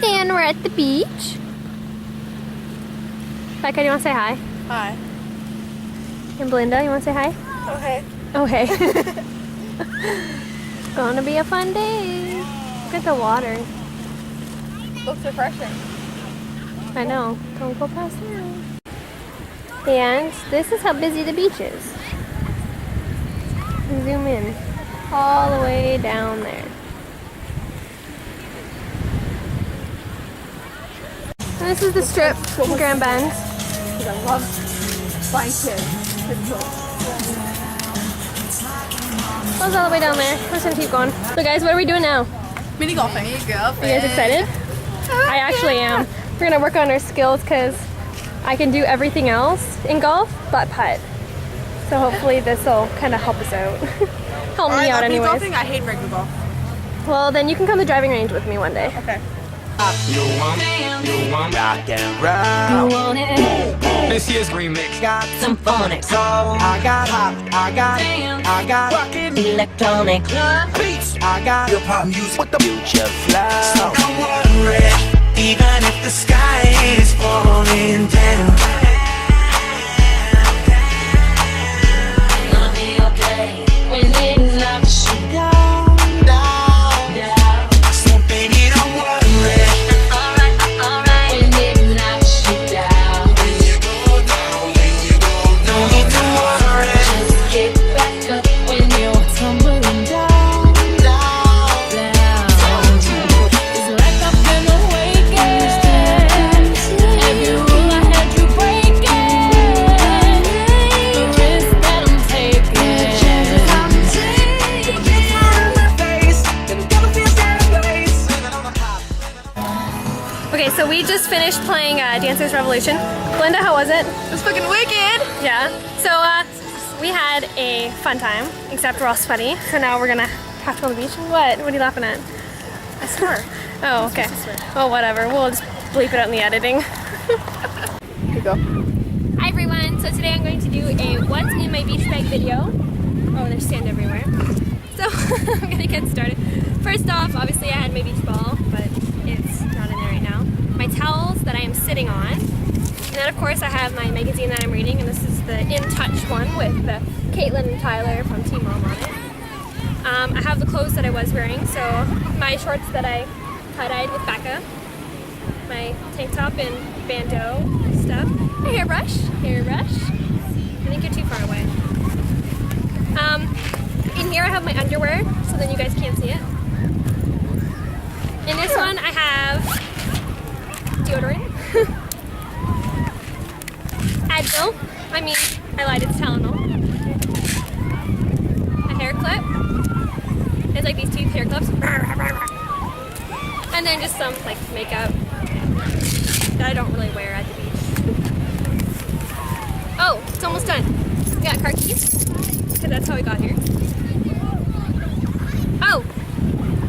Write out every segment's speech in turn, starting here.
And we're at the beach. Becca, do you want to say hi? Hi. And Belinda, you want to say hi? Oh, hey. Oh, hey. It's gonna be a fun day. Look at the water. Looks refreshing. I know. Don't go past there. And this is how busy the beach is. Zoom in. All the way down there. And this is the strip in Grand Bend. Because I love flying kids. Goes all the way down there. We're just gonna keep going. So guys, what are we doing now? Mini golfing. Mini golfing. Are you guys excited? I actually am. We're gonna work on our skills because I can do everything else in golf but putt. So hopefully this will kind of help us out. Help me out anyways. Golfing, I hate regular golf. Well, then you can come to the driving range with me one day. Okay. You want rock and roll. You want it? This year's remix got Symphonic, soul. I got hop, I got rockin' electronic, beats. I got hip hop music with the future flow. So don't worry, even if the sky is falling down. gonna be okay when it knocks you down. So baby, don't worry. Alright, when it knocks you down. When you go down, don't need to worry. Just get back up when you're tumbling down. It's like I've been awakened. Every rule I had you breaking. The risk that I'm taking. Okay, so we just finished playing Dancers Revolution. Belinda, how was it? It was fucking wicked. Yeah. So we had a fun time, except we're all sweaty. So now we're gonna have to go to the beach. What? What are you laughing at? I swear. Oh, okay. Well, whatever. We'll just bleep it out in the editing. Here you go. Hi everyone. So today I'm going to do a what's in my beach bag video. Oh, there's sand everywhere. So I'm gonna get started. First off, obviously I had my beach ball, but it's not in there right now. My towels that I am sitting on. And then of course I have my magazine that I'm reading, and this is the In Touch one with the Caitlin and Tyler from Team Mom on it. I have the clothes that I was wearing, so my shorts that I tie-dyed with Becca, my tank top and bandeau stuff, a hairbrush. I think you're too far away. In here I have my underwear, so then you guys can't see it. In this one I have deodorant. Advil. I mean, I lied, it's Tylenol. A hair clip. It's like these two hair clips. And then just some like makeup that I don't really wear at the beach. Oh, it's almost done. We got car keys, because that's how we got here. Oh,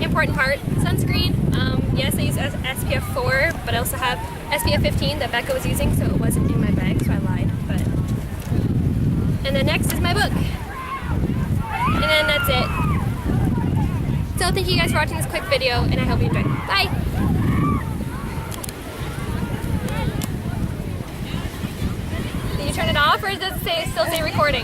important part, sunscreen. Yes, I use SPF 4, but I also have SPF 15 that Becca was using, so it wasn't in my bag, so I lied. But and then next is my book. And then that's it. So thank you guys for watching this quick video, and I hope you enjoyed. Bye! Did you turn it off, or does it still say recording?